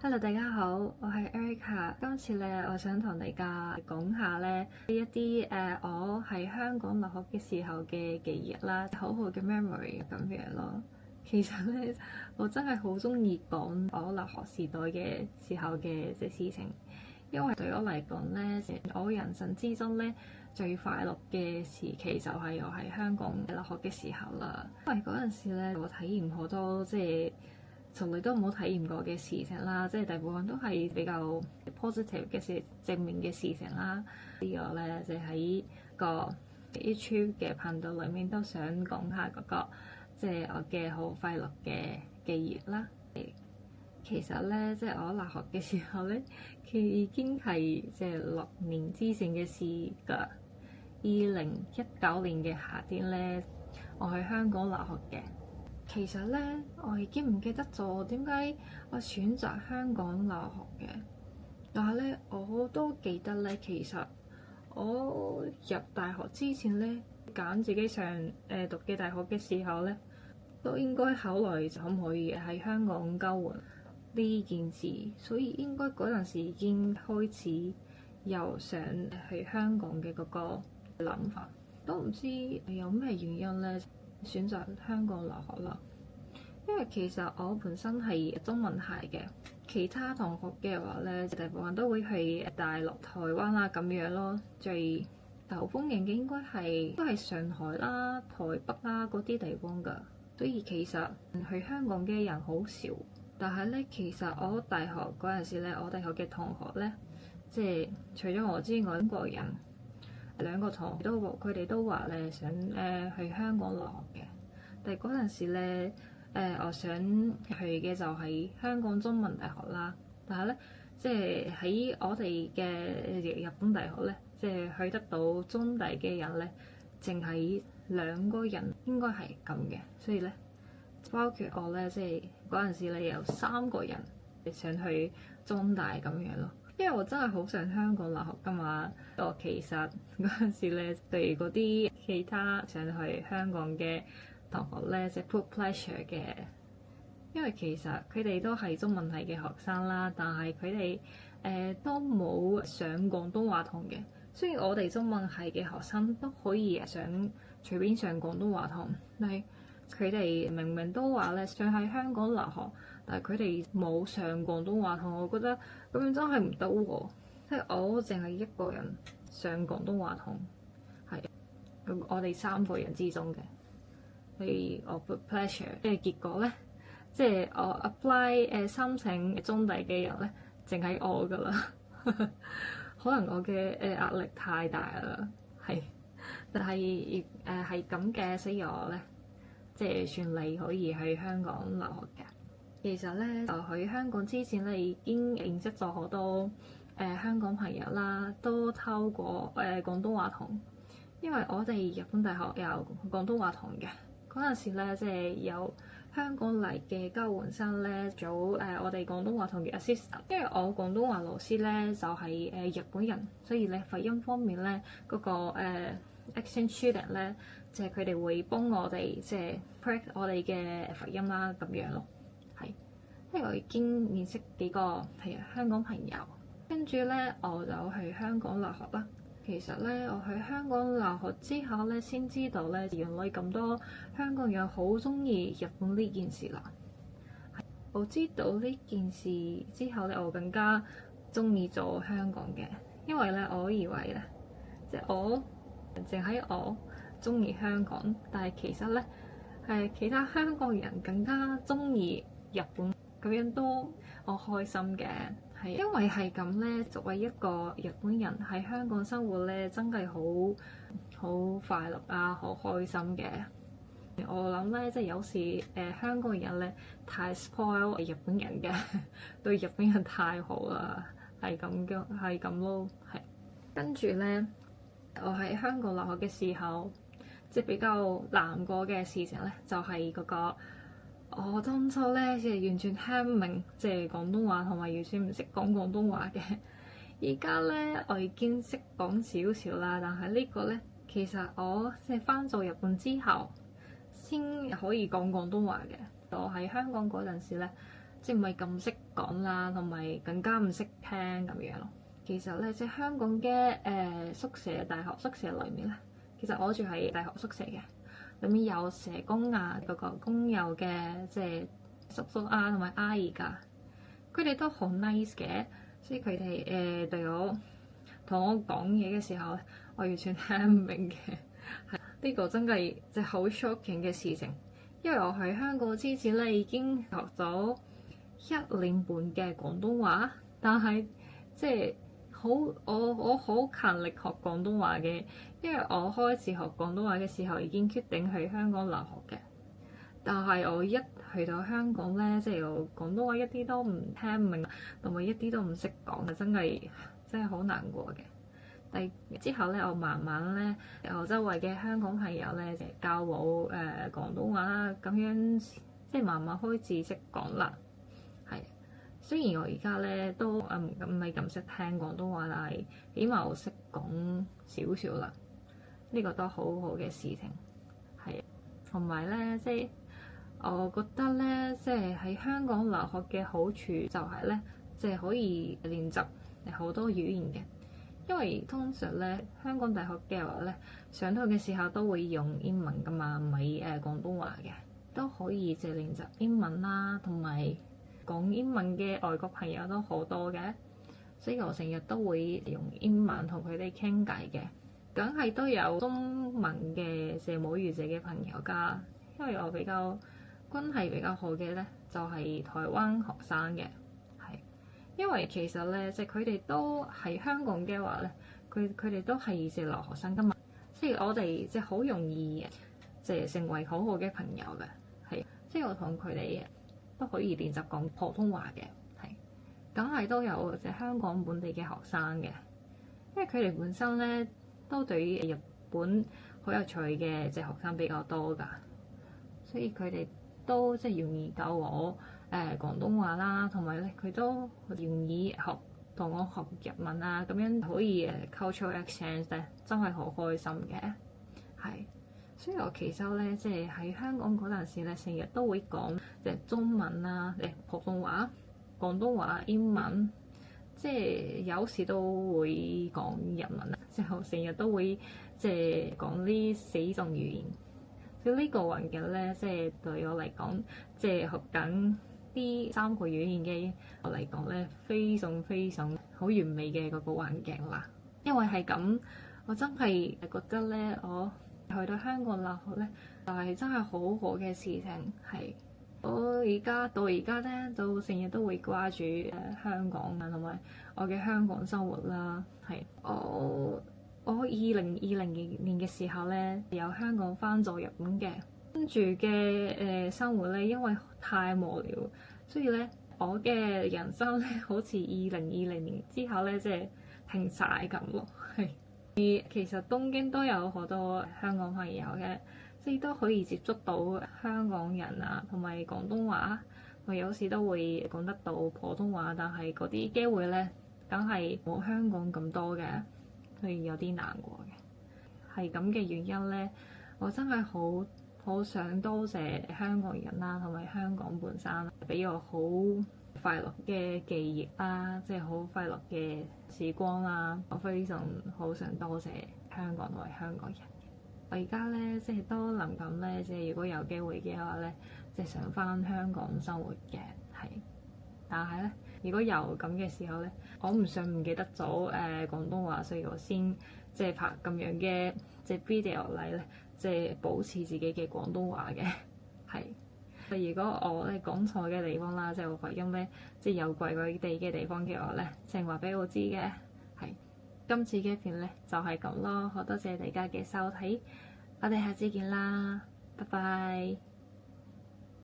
Hello，大家好，我係 Erica。今次咧，我想同大家講下咧一啲我喺香港留學嘅時候嘅記憶啦，好好嘅 memory 咁樣咯。其實咧，我真係好中意講我留學時代嘅時候嘅事情，因為對我嚟講咧，我人生之中咧最快樂嘅時期就係我喺香港留學嘅時候啦。因為嗰陣時咧，我體驗好多從來都冇體驗過嘅事情啦，即係大部分都係比較 positive 嘅事，正面嘅事情啦。呢個咧就喺個 YouTube 嘅頻道裏面都想講下嗰個即係我嘅好快樂嘅記憶啦。其實咧，即係我留學嘅時候咧，佢已經係即係6年之前嘅事㗎。2019年嘅夏天咧，我喺香港留學嘅。其實咧，我已經唔記得咗點解我選擇香港留學嘅。但係咧，我都記得咧，其實我入大學之前咧，揀自己上讀嘅大學嘅時候咧，都應該考慮可唔可以喺香港交換呢件事。所以應該嗰陣時已經開始有想去香港嘅嗰個諗法。都唔知有咩原因咧，選擇香港留學啦，因為其實我本身係中文系嘅，其他同學嘅話咧，大部分都會去大陸、台灣啦咁樣咯。最受歡迎嘅應該係上海啦、台北啦嗰啲地方㗎，所以其實去香港嘅人好少。但係咧，其實我大學嗰陣時咧，我大學嘅同學咧，即係除咗我之外，中國人。2個同學佢哋都話咧想去香港留學嘅，但係嗰陣時咧我想去嘅就係香港中文大學啦。但係咧，即係喺我哋嘅日本大學咧，即係去得到中大嘅人咧，淨係2個人應該係咁嘅，所以咧包括我咧，即係嗰陣時咧有3個人想去中大咁樣咯。因為我真係好想香港留學㗎嘛，我其實嗰陣時咧對嗰啲其他想去香港嘅同學咧，即係 put pressure 嘅，因為其實佢哋都係中文系嘅學生啦，但係佢哋都冇上廣東話堂嘅。雖然我哋中文系嘅學生都可以隨便上廣東話堂，但係佢哋明明都話咧想喺香港留學，但係佢哋冇上廣東話堂，我覺得咁樣真係唔得喎。即係我淨係一個人上廣東話堂，係我哋3個人之中嘅，所以我 put pressure 嘅結果咧，即係我 apply 申請中大嘅人咧，淨係我㗎啦。可能我嘅壓力太大啦，係，但係係咁嘅，所以我咧即係順利可以去香港留學嘅。其實咧，我去香港之前咧已經認識咗好多香港朋友啦，都透過廣東話堂，因為我哋日本大學有廣東話堂嘅。嗰陣時咧，即係有香港嚟嘅交換生咧做我哋廣東話堂嘅 assistant。因為我廣東話老師咧就係日本人，所以咧發音方面咧嗰個accent student 咧，即係佢哋會幫我哋即係 practice 我哋嘅發音啦咁樣咯。係，因為我已經認識幾個譬如香港朋友，跟住咧我就去香港留學啦。其實咧，我去香港留學之後咧，先知道咧原來咁多香港人好中意日本呢件事啦。我知道呢件事之後咧，我更加中意做香港嘅，因為咧我以為咧，即係我淨係我中意香港，但係其實咧係其他香港人更加中意日本，咁樣都我開心嘅。係因為係咁咧，作為一個日本人喺香港生活咧，真係好快樂啊，好開心嘅。我諗咧，即係有時香港人咧太 spoil 日本人嘅，對日本人太好啦，係咁嘅，係咁咯，係。跟住咧，我喺香港留學嘅時候，即係比較難過嘅事情咧，就係嗰個。我當初咧即係完全聽唔明即係廣東話，同埋完全唔識講廣東話嘅。而家咧我已經識講少少啦，但係呢個咧其實我即係返到日本之後先可以講廣東話嘅。我喺香港嗰陣時咧，即係唔係咁識講啦，同埋更加唔識聽咁樣咯。其實咧，即係香港嘅宿舍，大學宿舍裏面咧，其實我住喺大學宿舍嘅，裏面有社工啊，嗰個工友嘅即係叔叔啊同埋阿姨噶，佢哋都好 nice 嘅，所以佢哋對我同我講嘢嘅時候咧，我完全聽唔明嘅。係呢個真係即係好 shocking 嘅事情，因為我喺香港之前咧已經學咗1年半嘅廣東話，但係即係我好勤力學廣東話嘅，因為我開始學廣東話嘅時候已經決定去香港留學嘅。但係我一去到香港咧，即係我廣東話一啲都唔聽唔明，同埋一啲都唔識講，真係好難過嘅。但之後咧，我慢慢咧，我周圍嘅香港朋友咧就教我廣東話啦，咁樣即係慢慢開始識講啦。係，雖然我而家咧都唔係咁識聽廣東話，但係起碼我識講少少啦。呢個都好好嘅事情，係。同埋咧，即係我覺得咧，即係喺香港留學嘅好處就係咧，即係可以練習好多語言嘅。因為通常咧，香港大學嘅話咧，上堂嘅時候都會用英文噶嘛，唔係廣東話嘅，都可以即係練習英文啦，同埋講英文嘅外國朋友都好多嘅，所以我成日都會用英文同佢哋傾偈嘅，梗係都有中文嘅即係母語者嘅朋友㗎，因為我比較關係比較好嘅咧，就係台灣學生嘅。因為其實咧，即係佢哋都喺香港嘅話咧，佢哋都係即係留學生㗎嘛，所以我哋即係好容易即係成為好好嘅朋友嘅，係即係我同佢哋都可以練習講普通話嘅，係梗係都有即係香港本地嘅學生嘅，因為佢哋本身咧都對於日本好有趣嘅即係學生比較多㗎，所以佢哋都即係容易教我廣東話啦，同埋咧佢都願意同我學日文啊，咁樣可以cultural exchange 咧，真係好開心嘅，係。所以我其實咧，即係喺香港嗰陣時咧，成日都會講即係中文啦、普通話、廣東話、英文，即係有時都會講日文啦，之後成日都會即係講呢4種語言。所以呢個環境咧，即係對我嚟講，即係學緊呢3個語言嘅我嚟講咧，非常好完美嘅嗰個環境啦。因為係咁，我真係覺得咧，我去到香港留學咧，就係真係好好嘅事情。係我到而家咧，就成日都會掛住香港啊，同埋我嘅香港生活啦。係我2020年嘅時候咧，由香港翻咗日本嘅，跟住嘅生活咧，因為太無聊，所以咧我嘅人生咧好似2020年之後咧，即係停晒咁咯。係其實東京都有好多香港朋友嘅，即係都可以接觸到香港人啊，同埋廣東話，我有時都會講得到普通話，但係嗰啲機會咧，梗係冇香港咁多嘅。所以有啲難過嘅，係咁嘅原因咧，我真係好想多謝香港人啦，同埋香港本身俾我好快樂嘅記憶啦，即係好快樂嘅時光啦，我非常好想多謝香港同埋香港人。我而家咧即係都諗緊咧，即係如果有機會嘅話咧，即係想返香港生活嘅，係，但係咧。如果有咁嘅時候咧，我唔想唔記得咗廣東話，所以我先即係拍咁樣嘅即係 video 嚟咧，即係保持自己嘅廣東話嘅，係。如果我咧講錯嘅地方啦，即係我發音咧，即係有怪怪地嘅地方嘅話咧，請話俾我知嘅，係。今次嘅片咧就係咁咯，好多謝大家嘅收睇，我哋下次見啦，拜拜。